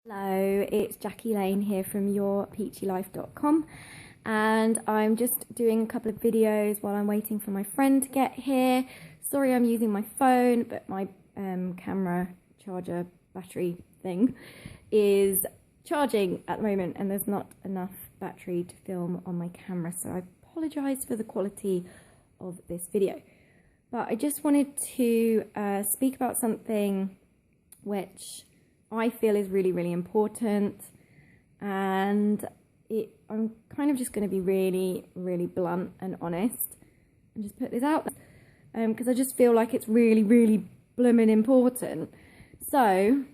Hello, it's Jackie Lane here from yourpeachylife.com, and I'm just doing a couple of videos while I'm waiting for my friend to get here. Sorry I'm using my phone, but my camera charger battery thing is charging at the moment and there's not enough battery to film on my camera, so I apologise for the quality of this video. But I just wanted to speak about something which I feel is really important, and I'm kind of just going to be really blunt and honest and just put this out there because I just feel like it's really blooming important. So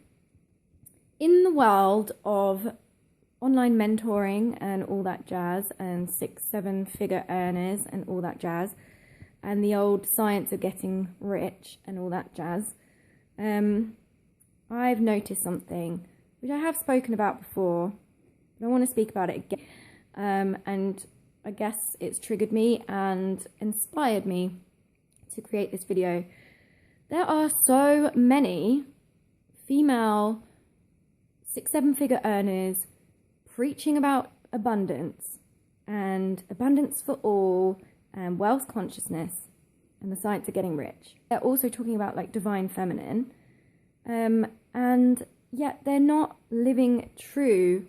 in the world of online mentoring and all that jazz, and 6-7 figure earners and all that jazz, and the old science of getting rich and all that jazz, I've noticed something which I have spoken about before, but I want to speak about it again. And I guess it's triggered me and inspired me to create this video. There are so many female 6-7 figure earners preaching about abundance and abundance for all and wealth consciousness and the science of getting rich. They're also talking about like divine feminine. And yet they're not living true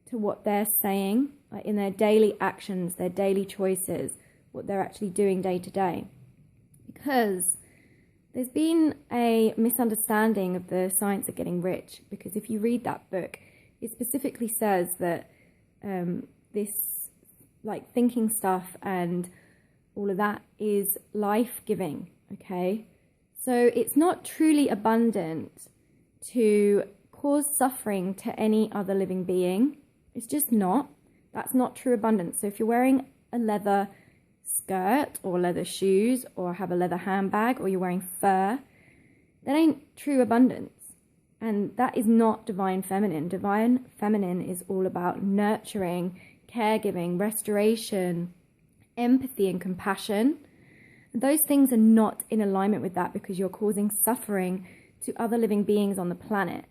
to what they're saying, like in their daily actions, their daily choices, what they're actually doing day to day. Because there's been a misunderstanding of the science of getting rich, because if you read that book, it specifically says that this like thinking stuff and all of that is life-giving, okay? So it's not truly abundant to cause suffering to any other living being. It's just not. That's not true abundance. So if you're wearing a leather skirt or leather shoes or have a leather handbag or you're wearing fur, that ain't true abundance. And that is not divine feminine. Divine feminine is all about nurturing, caregiving, restoration, empathy and compassion. Those things are not in alignment with that because you're causing suffering to other living beings on the planet.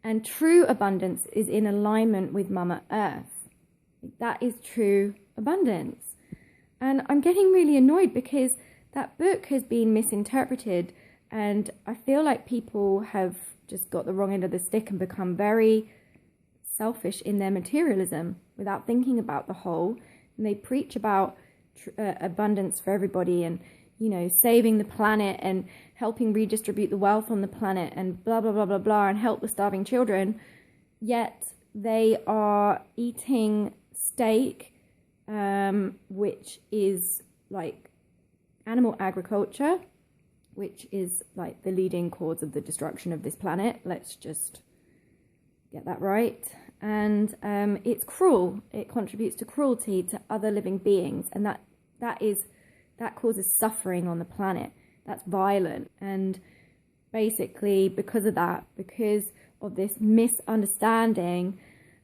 And true abundance is in alignment with Mama Earth. That is true abundance. And I'm getting really annoyed because that book has been misinterpreted, and I feel like people have just got the wrong end of the stick and become very selfish in their materialism without thinking about the whole. And they preach about abundance for everybody and, you know, saving the planet and helping redistribute the wealth on the planet and blah blah blah and help the starving children, yet they are eating steak, which is like animal agriculture, which is like the leading cause of the destruction of this planet. Let's just get that right. And it's cruel. It contributes to cruelty to other living beings, and that causes suffering on the planet. That's violent. And basically because of that, because of this misunderstanding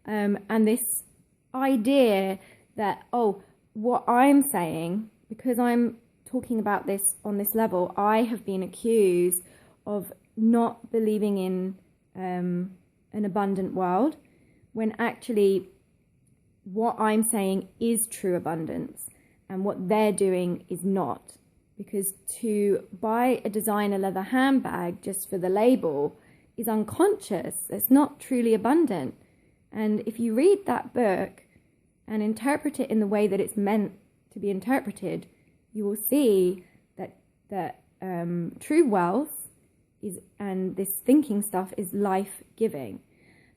and this idea that, oh, what I'm saying, because I'm talking about this on this level, I have been accused of not believing in an abundant world, when actually what I'm saying is true abundance and what they're doing is not. Because to buy a designer leather handbag just for the label is unconscious. It's not truly abundant. And if you read that book and interpret it in the way that it's meant to be interpreted, you will see that true wealth is, and this thinking stuff is life-giving.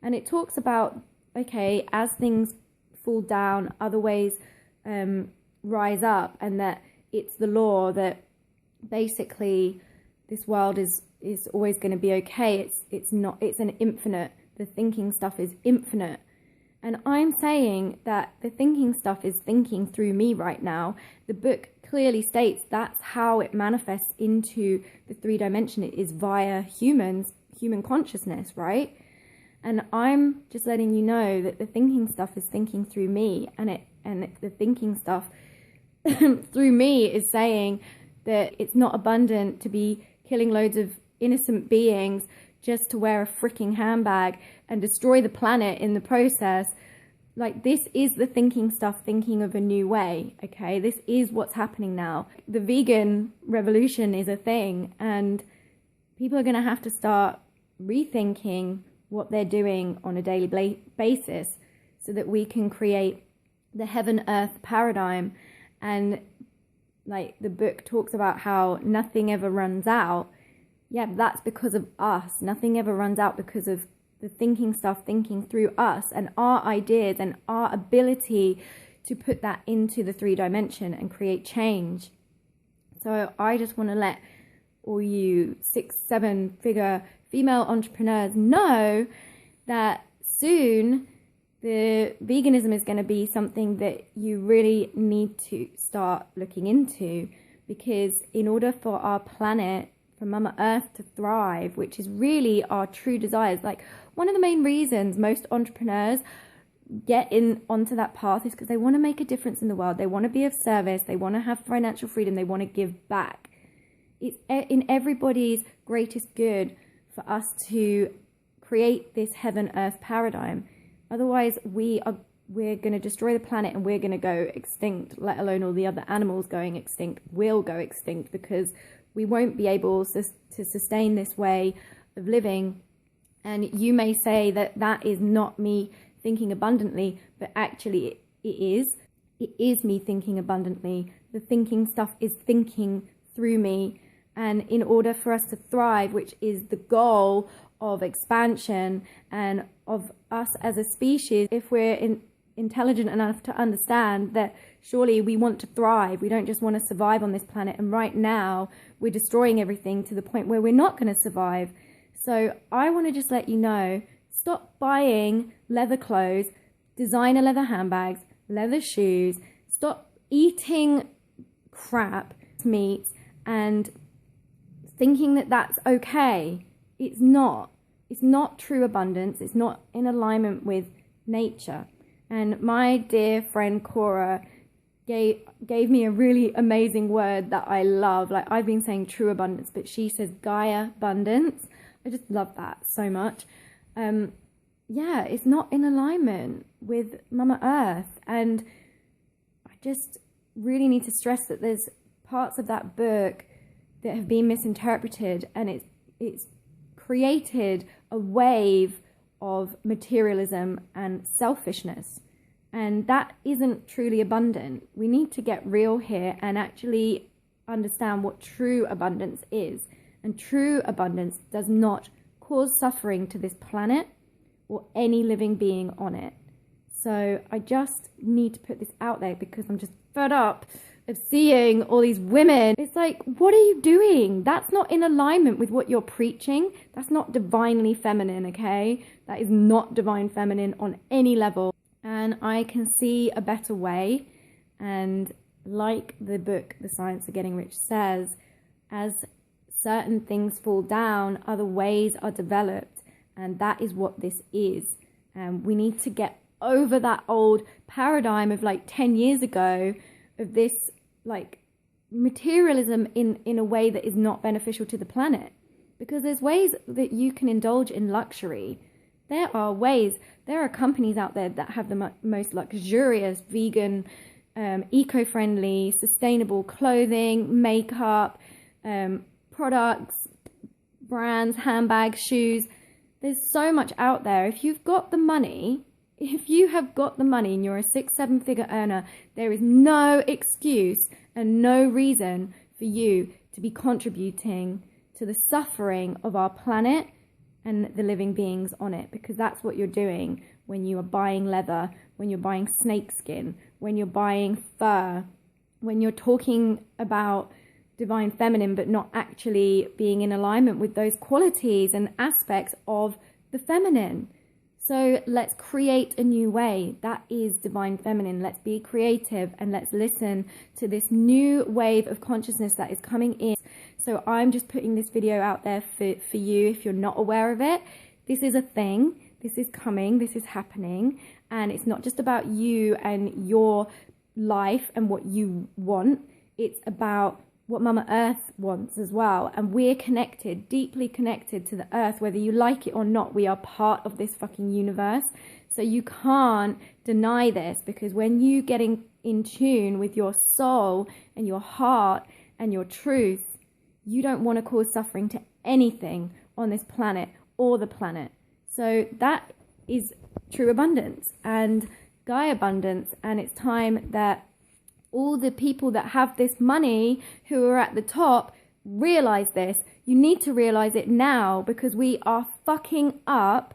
And it talks about, okay, as things fall down, other ways rise up, and that it's the law that basically this world is always going to be okay. It's not, it's an infinite, the thinking stuff is infinite. And I'm saying that the thinking stuff is thinking through me right now. The book clearly states that's how it manifests into the 3-dimension. It is via human consciousness, right? And I'm just letting you know that the thinking stuff is thinking through me, and the thinking stuff through me is saying that it's not abundant to be killing loads of innocent beings just to wear a freaking handbag and destroy the planet in the process. Like, this is the thinking stuff, thinking of a new way, okay? This is what's happening now. The vegan revolution is a thing, and people are going to have to start rethinking what they're doing on a daily basis so that we can create the heaven-earth paradigm. And like the book talks about how nothing ever runs out. Yeah, that's because of us. Nothing ever runs out because of the thinking stuff, thinking through us and our ideas and our ability to put that into the 3D and create change. So I just want to let all you 6-7 figure female entrepreneurs know that soon the veganism is going to be something that you really need to start looking into, because in order for our planet, for Mama Earth to thrive, which is really our true desires, like one of the main reasons most entrepreneurs get in onto that path is because they want to make a difference in the world. They want to be of service. They want to have financial freedom. They want to give back. It's in everybody's greatest good for us to create this heaven-earth paradigm. Otherwise, we're going to destroy the planet and we're going to go extinct, let alone all the other animals going extinct will go extinct, because we won't be able to sustain this way of living. And you may say that that is not me thinking abundantly, but actually it is. It is me thinking abundantly. The thinking stuff is thinking through me. And in order for us to thrive, which is the goal of expansion and of us as a species, if we're intelligent enough to understand that surely we want to thrive, we don't just want to survive on this planet. And right now we're destroying everything to the point where we're not going to survive. So I want to just let you know, stop buying leather clothes, designer leather handbags, leather shoes, stop eating crap meat and thinking that that's okay. It's not. It's not true abundance. It's not in alignment with nature. And my dear friend Cora gave me a really amazing word that I love. Like, I've been saying true abundance, but she says Gaia abundance. I just love that so much. Yeah, it's not in alignment with Mama Earth. And I just really need to stress that there's parts of that book that have been misinterpreted, and it's created a wave of materialism and selfishness, and that isn't truly abundant. We need to get real here and actually understand what true abundance is. And true abundance does not cause suffering to this planet or any living being on it. So I just need to put this out there because I'm just fed up of seeing all these women. It's like, what are you doing? That's not in alignment with what you're preaching. That's not divinely feminine, okay? That is not divine feminine on any level. And I can see a better way. And like the book, The Science of Getting Rich says, as certain things fall down, other ways are developed. And that is what this is. And we need to get over that old paradigm of like 10 years ago of this like materialism in a way that is not beneficial to the planet. Because there's ways that you can indulge in luxury. There are companies out there that have the most luxurious vegan, eco-friendly, sustainable clothing, makeup, products, brands, handbags, shoes. There's so much out there. If you've got the money, if you have got the money and you're a 6-7 figure earner, there is no excuse and no reason for you to be contributing to the suffering of our planet and the living beings on it, because that's what you're doing when you are buying leather, when you're buying snakeskin, when you're buying fur, when you're talking about divine feminine but not actually being in alignment with those qualities and aspects of the feminine. So let's create a new way. That is divine feminine. Let's be creative and let's listen to this new wave of consciousness that is coming in. So I'm just putting this video out there for you if you're not aware of it. This is a thing. This is coming. This is happening. And it's not just about you and your life and what you want. It's about what Mama Earth wants as well. And we're connected, deeply connected to the earth, whether you like it or not. We are part of this fucking universe. So you can't deny this, because when you get in tune with your soul and your heart and your truth, you don't want to cause suffering to anything on this planet or the planet. So that is true abundance and Gaia abundance. And it's time that all the people that have this money who are at the top realize this. You need to realize it now, because we are fucking up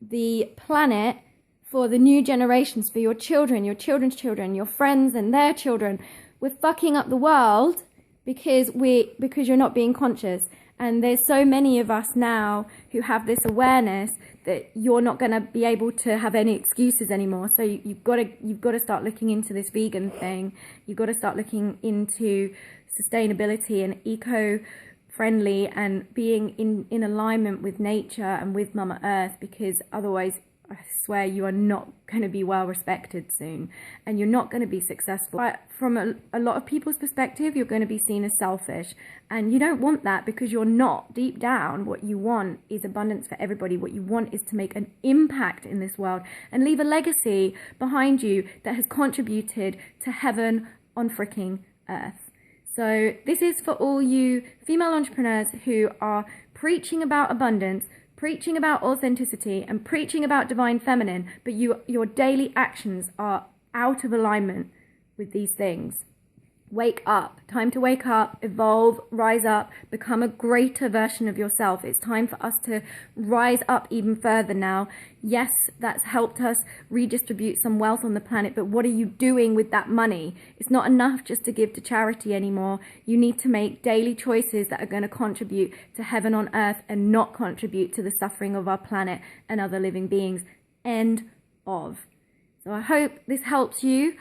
the planet for the new generations, for your children, your children's children, your friends and their children. We're fucking up the world because you're not being conscious. And there's so many of us now who have this awareness that you're not going to be able to have any excuses anymore. So you've got to start looking into this vegan thing. You've got to start looking into sustainability and eco-friendly and being in alignment with nature and with Mama Earth, because otherwise, I swear, you are not going to be well respected soon, and you're not going to be successful. But from a lot of people's perspective, you're going to be seen as selfish, and you don't want that, because you're not. Deep down, what you want is abundance for everybody. What you want is to make an impact in this world and leave a legacy behind you that has contributed to heaven on freaking earth. So this is for all you female entrepreneurs who are preaching about abundance, preaching about authenticity, and preaching about divine feminine, but your daily actions are out of alignment with these things. Wake up. Time to wake up, evolve, rise up, become a greater version of yourself. It's time for us to rise up even further now. Yes, that's helped us redistribute some wealth on the planet, but what are you doing with that money? It's not enough just to give to charity anymore. You need to make daily choices that are going to contribute to heaven on earth and not contribute to the suffering of our planet and other living beings. End of. So I hope this helps you.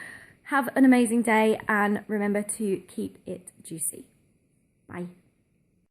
Have an amazing day, and remember to keep it juicy. Bye.